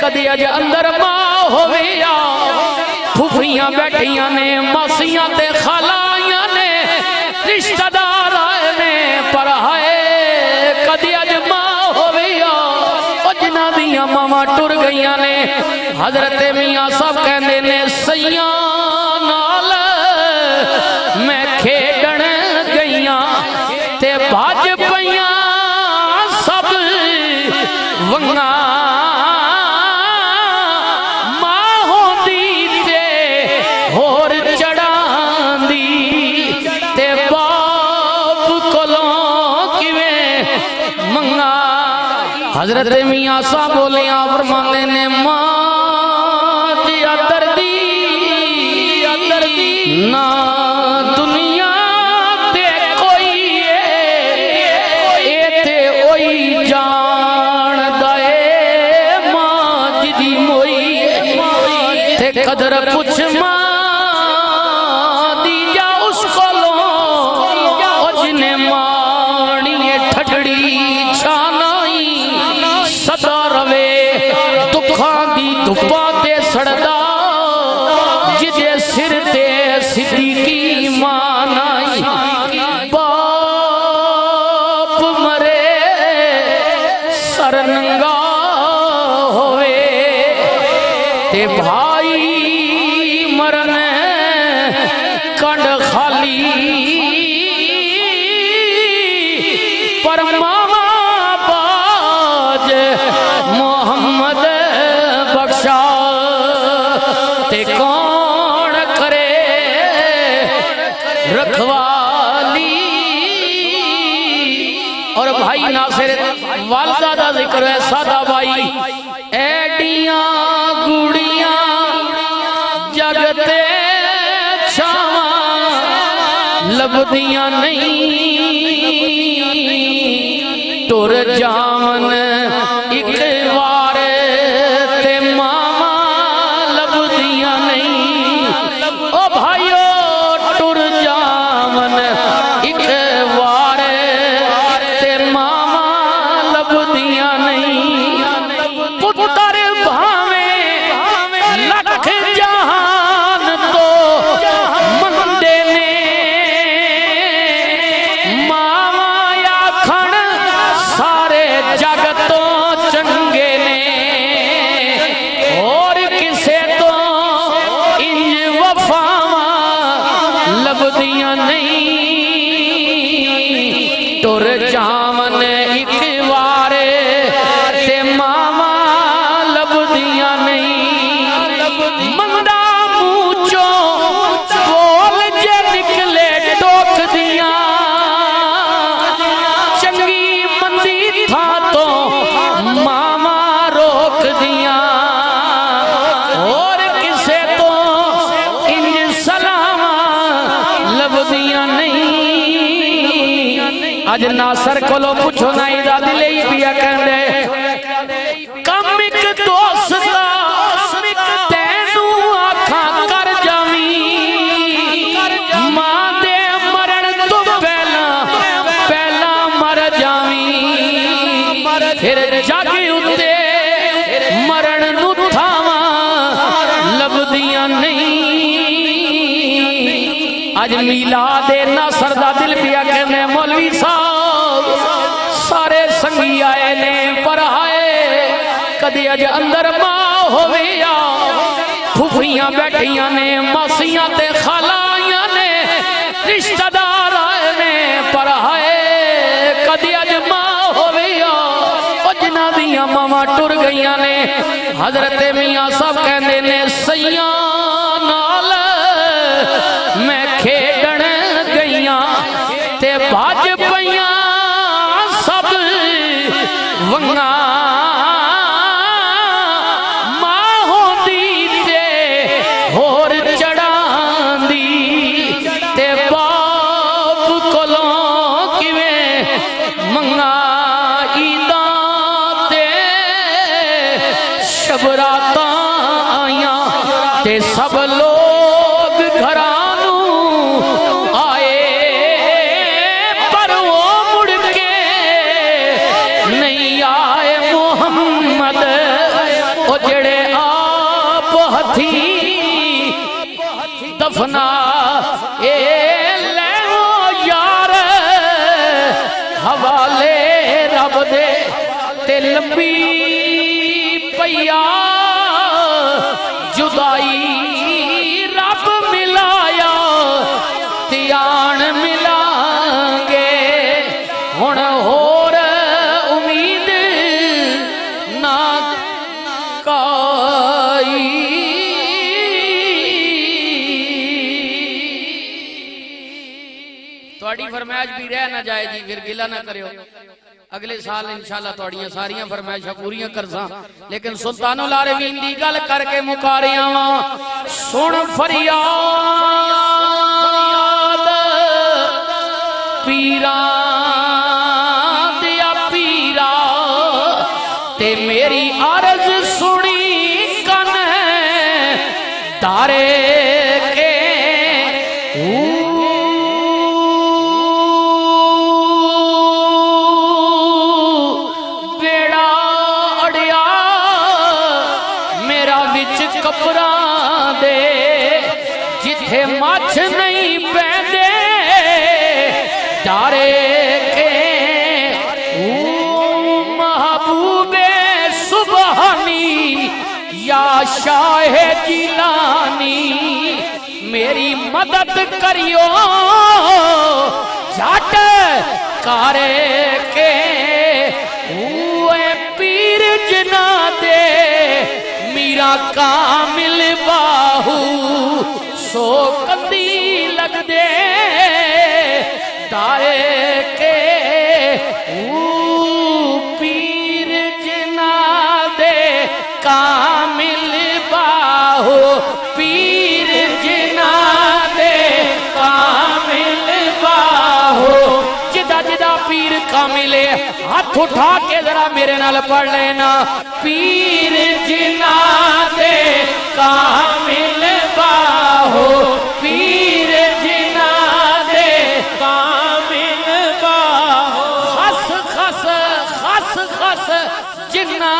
कदी अज अंदर मां होविया फुफियां बैठियां ने मासियां ते खालाइयां ने रिश्तेदार आए ने पर हाय कदी अज मां होविया जिन्हां दियां मावां टुर गईयां ने हजरत मियां साहब कहंदे ने सैयां नाल मैं खेडण गईयां ते भज पईयां सब वंगा मां होंदी ते होर चढ़ांदी ते बाप कोलों किवें मंगा। हजरत मियां साहब बोलियां फरमांदे ने मां दी दर्दी ना दुनिया ते कोई ए ते ओई जानदा ए मां जिदी मोई ते कदर पुछ मां दी जा उस कोलों जिने माणी ठडड़ी छानाई सदा रवे दुखां दी धुप्पा ते सड़दा जिदे सिर ते सिद्दीकी मां नाई बाप मरे सर नंगा होवे ते भाई मरन कंड खाली पर मामा बाज मोहम्मद बख्शा ते कौन करे रखवाली। और भाई नासिर वालदा दा जिक्र है सादा भाई एडियां गुड़ियां जगते छावां लभदियां नहीं टुर जावन एक बार ते मामा लभदियां नहीं ओ भाइयो टुर जावन एक बार ते मामा लभदियां नहीं पुत्र भावे लख जहान तो मंदे ने मावा आखण सारे जगतों चंगे ने और किसे तो इंज वफावा लभदियां नहीं टुर जावन एक बार ते मावा लभदियां नहीं मंदा मुंह चों बोल जे निकले टोक दियां चंगी मंदी था तो मामा रोक दियां और किसे तो इंज सलामा लभदियां नहीं। अज नासर कोलो पुछो ना इदा दिले ही पिया कहंदे कम एक दोस्त तैनू आखां कर जावी मां दे मरण तो पहला मर जावी फिर जग उत्ते मरण नू थावां लभदियां नहीं। अज मिलाद नासर दा दिल पिया कहंदे मौलवी साहब सारे संगी आए ने पर हाय कदी अज अंदर मां होविया फुफियां बैठियां ने मासियां ते खालाइयां ने रिश्तेदार आए ने पर हाय कदी अज मां होविया जिन्हां दियां मावां टुर गईयां ने हजरत मियां साहब कहंदे ने सैयां नाल मैं खेडण गईयां ते भज पईयां सब वंगा मां होंदी ते होर चढ़ांदी ते बाप कोलों किवें मंगा। ईदां ते शबरातां आईयां ते सब लोग घरां आए पर वो मुड़ के नहीं आए मोहम्मद ओ हवाले रब दे ते लंबी पैया जुदाई रब मिलाया त्यान मिलांगे हुण होर उम्मीद ना काई। थोड़ी फरमाइश भी रह ना जाए जी, फिर गिला ना करियो। अगले साल इंशाल्लाह थोड़ियां सारियां फरमाइशां पूरियां करसा, लेकिन सुल्तानुल आरवीन दी गल करके मुका रिया वां। सुन फरियाद पीरा दिया पीरा ते मेरी अर्ज सुनी कन तारे के कपरां दे जिथे मछ नहीं पैंदे डारे के महबूबे सुबहानी या शाह जिलानी मेरी मदद करियो जट करे के पीर जना दे मीरा कामिल बाहू सो कंदी लग दे तारे के पीर जना दे कामिल बाहू पीर जना दे कामिल बाहू जिदा जिदा पीर कामिले हाथ उठा के जरा मेरे नाल पढ़ लेना। पीर जिना दे कामिल बाहो पीर जिना दे कामिल बाहो खस खस खस खस जिन्ना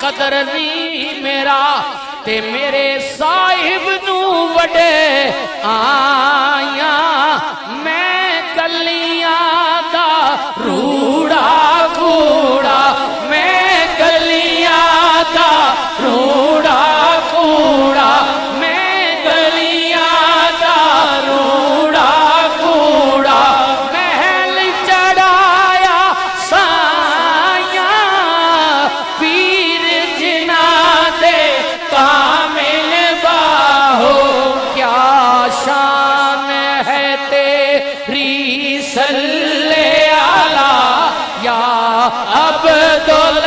कदर नहीं मेरा ते मेरे साहिब नू वडे आया मैं गलियां दा रूड़ा कूड़ा मैं गलियां दा रूड़ा कूड़ा मैं गलियां दा रूड़ा कूड़ा महल चढ़ाया साया पीर जिना दे कामिल बाहो क्या शान है तेरी सल्ले आला या अब्दुल